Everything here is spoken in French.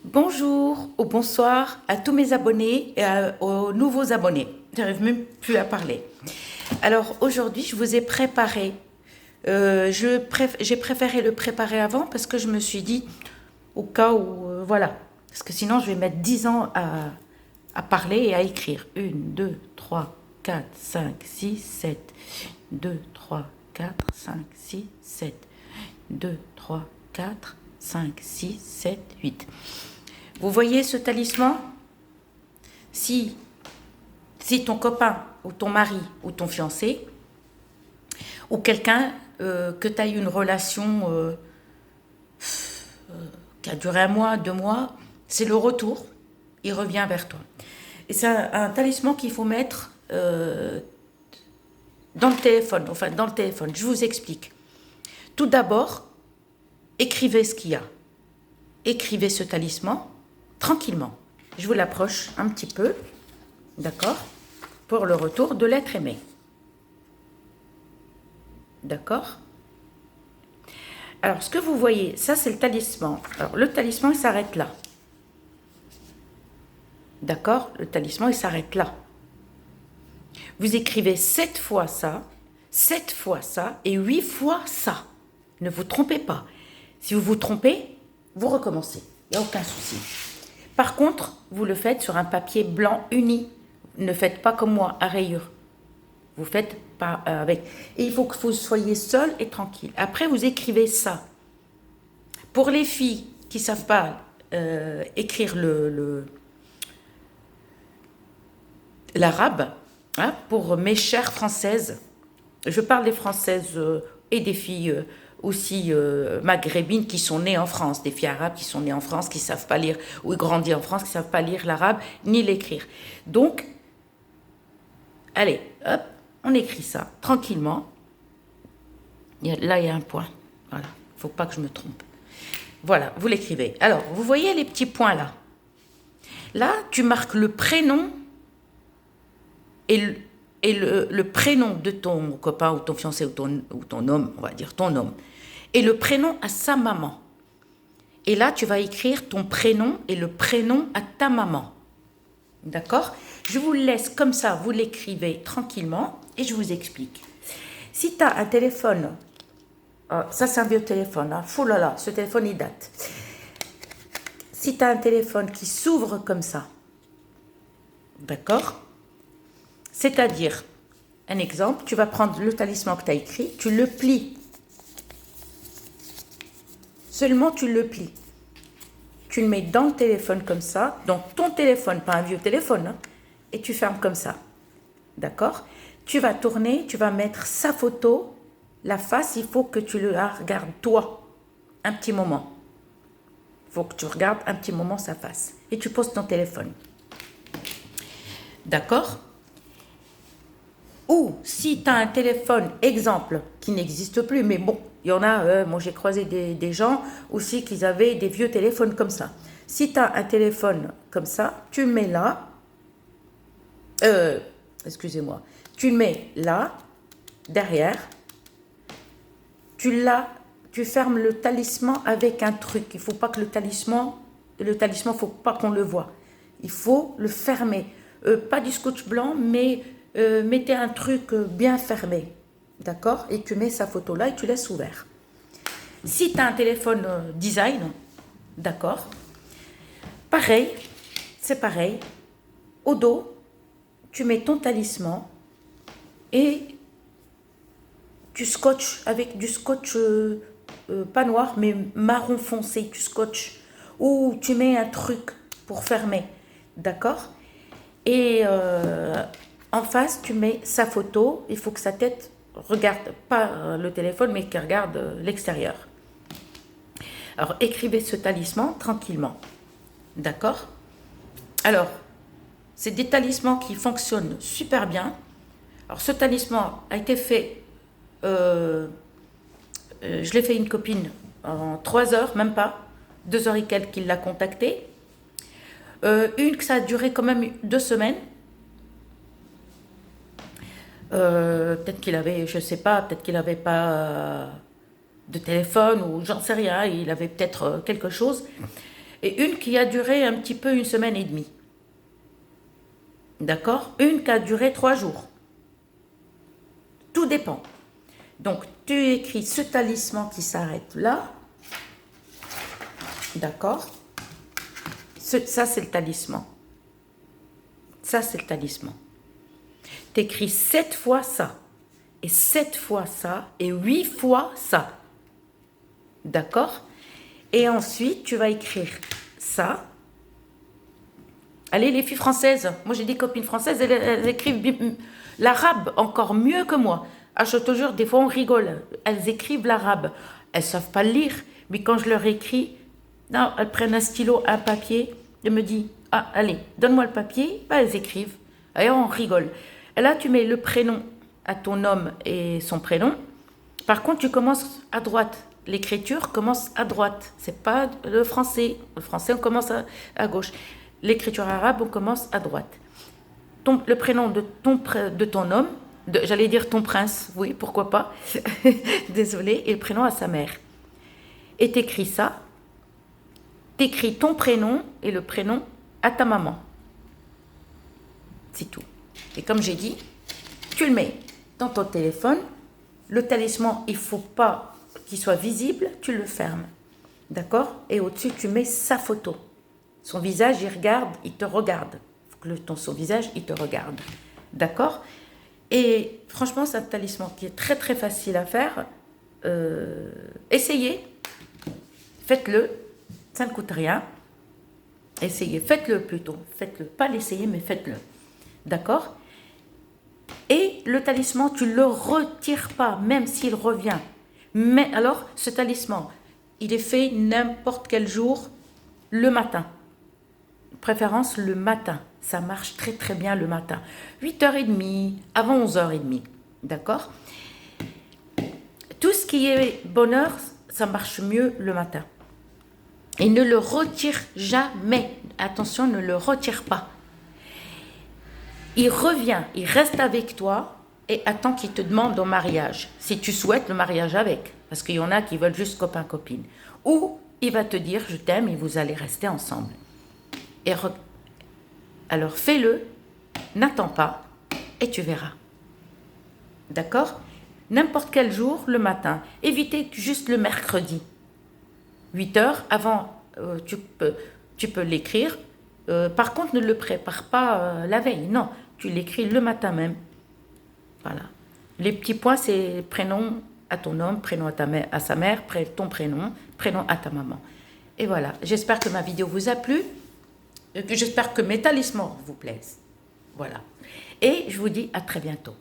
Bonjour ou bonsoir à tous mes abonnés et aux nouveaux abonnés. J'arrive même plus à parler. Alors aujourd'hui, je vous ai préparé. J'ai préféré le préparer avant parce que je me suis dit, au cas où, voilà. Parce que sinon, je vais mettre 10 ans à parler et à écrire. 1, 2, 3, 4, 5, 6, 7. 2, 3, 4, 5, 6, 7. 2, 3, 4, 5, 6, 7, 8. Vous voyez ce talisman? Si, si ton copain ou ton mari ou ton fiancé ou quelqu'un que tu as eu une relation qui a duré 1 mois, 2 mois, c'est le retour, il revient vers toi. Et c'est un talisman qu'il faut mettre dans le téléphone, enfin dans le téléphone. Je vous explique. Tout d'abord, écrivez ce qu'il y a. Écrivez ce talisman tranquillement. Je vous l'approche un petit peu, d'accord, pour le retour de l'être aimé. D'accord? Alors, ce que vous voyez, ça c'est le talisman. Alors, le talisman, il s'arrête là. D'accord? Le talisman, il s'arrête là. Vous écrivez 7 fois ça, 7 fois ça et 8 fois ça. Ne vous trompez pas. Si vous vous trompez, vous recommencez. Il n'y a aucun souci. Par contre, vous le faites sur un papier blanc uni. Ne faites pas comme moi, à rayures. Vous faites pas avec. Et il faut que vous soyez seul et tranquille. Après, vous écrivez ça. Pour les filles qui ne savent pas écrire l'arabe, hein, pour mes chères françaises, je parle des françaises et des filles aussi maghrébines qui sont nées en France, des filles arabes qui sont nées en France, qui ne savent pas lire, ou grandi en France, qui ne savent pas lire l'arabe ni l'écrire. Donc, allez, hop, on écrit ça tranquillement. Là, il y a un point. Voilà, il ne faut pas que je me trompe. Voilà, vous l'écrivez. Alors, vous voyez les petits points là. Là, tu marques le prénom et le prénom de ton copain ou ton fiancé ou ton homme, on va dire ton homme, et le prénom à sa maman. Et là, tu vas écrire ton prénom et le prénom à ta maman. D'accord? Je vous le laisse comme ça, vous l'écrivez tranquillement et je vous explique. Si tu as un téléphone, ça c'est un vieux téléphone, hein, fou là là, ce téléphone il date. Si tu as un téléphone qui s'ouvre comme ça, d'accord? C'est-à-dire, un exemple, tu vas prendre le talisman que tu as écrit, tu le plies. Seulement tu le plies. Tu le mets dans le téléphone comme ça, dans ton téléphone, pas un vieux téléphone, hein, et tu fermes comme ça. D'accord? Tu vas tourner, tu vas mettre sa photo, la face, il faut que tu la regardes toi, un petit moment. Il faut que tu regardes un petit moment sa face. Et tu poses ton téléphone. D'accord? Ou si tu as un téléphone, exemple, qui n'existe plus, mais bon, il y en a, moi j'ai croisé des gens aussi qui avaient des vieux téléphones comme ça. Si tu as un téléphone comme ça, tu le mets là, excusez-moi, tu le mets là, derrière, tu fermes le talisman avec un truc. Il ne faut pas que le talisman, faut pas qu'on le voit. Il faut le fermer. Pas du scotch blanc, mais mettez un truc bien fermé. D'accord? Et tu mets sa photo là et tu laisses ouvert. Si tu as un téléphone design, d'accord? Pareil, c'est pareil. Au dos, tu mets ton talisman et tu scotches avec du scotch pas noir mais marron foncé, tu scotches. Ou tu mets un truc pour fermer. D'accord? Et en face, tu mets sa photo. Il faut que sa tête regarde pas le téléphone, mais qu'elle regarde l'extérieur. Alors, écrivez ce talisman tranquillement. D'accord? Alors, c'est des talismans qui fonctionnent super bien. Alors, ce talisman a été fait... je l'ai fait une copine en 3 heures, même pas. 2 heures et quelques qu'il l'a contacté. Une que ça a duré quand même 2 semaines. Peut-être qu'il avait, je sais pas, peut-être qu'il n'avait pas de téléphone ou j'en sais rien, il avait peut-être quelque chose. et une qui a duré un petit peu 1 semaine et demie. D'accord? Une qui a duré 3 jours. Tout dépend. Donc, tu écris ce talisman qui s'arrête là. D'accord? Ça, c'est le talisman. Ça, c'est le talisman. Tu écris 7 fois ça, et 7 fois ça, et 8 fois ça. D'accord? Et ensuite, tu vas écrire ça. Allez, les filles françaises, moi j'ai des copines françaises, elles écrivent l'arabe encore mieux que moi. Ah, je te jure, des fois on rigole. Elles écrivent l'arabe. Elles ne savent pas le lire, mais quand je leur écris, non, elles prennent un stylo, un papier, et me disent, ah, allez, donne-moi le papier. Bah, elles écrivent. Et on rigole. Et là, tu mets le prénom à ton homme et son prénom. Par contre, tu commences à droite. L'écriture commence à droite. C'est pas le français. Le français, on commence à gauche. L'écriture arabe, on commence à droite. Le prénom de ton homme, j'allais dire ton prince, oui, pourquoi pas, désolé, et le prénom à sa mère. Et t'écris ça, t'écris ton prénom et le prénom à ta maman. C'est tout. Et comme j'ai dit, tu le mets dans ton téléphone. Le talisman, il ne faut pas qu'il soit visible, tu le fermes. D'accord? Et au-dessus, tu mets sa photo. Son visage, il te regarde. Il faut que son visage, il te regarde. D'accord? Et franchement, c'est un talisman qui est très très facile à faire. Essayez. Faites-le. Ça ne coûte rien. Essayez. Faites-le plutôt. Faites-le. Pas l'essayer, mais faites-le. D'accord? Et le talisman, tu ne le retires pas, même s'il revient. Mais alors, ce talisman, il est fait n'importe quel jour, le matin. Préférence le matin. Ça marche très très bien le matin. 8h30, avant 11h30. D'accord? Tout ce qui est bonheur, ça marche mieux le matin. Et ne le retire jamais. Attention, ne le retire pas. Il revient, il reste avec toi et attend qu'il te demande au mariage. Si tu souhaites le mariage avec. Parce qu'il y en a qui veulent juste copain-copine. Ou il va te dire je t'aime et vous allez rester ensemble. Alors fais-le, n'attends pas et tu verras. D'accord? N'importe quel jour, le matin. Évitez juste le mercredi. 8h, avant, tu peux l'écrire. Par contre, ne le prépare pas la veille. Non, tu l'écris le matin même. Voilà. Les petits points, c'est prénom à ton homme, prénom à sa mère, ton prénom, prénom à ta maman. Et voilà. J'espère que ma vidéo vous a plu. J'espère que mes talismans vous plaisent. Voilà. Et je vous dis à très bientôt.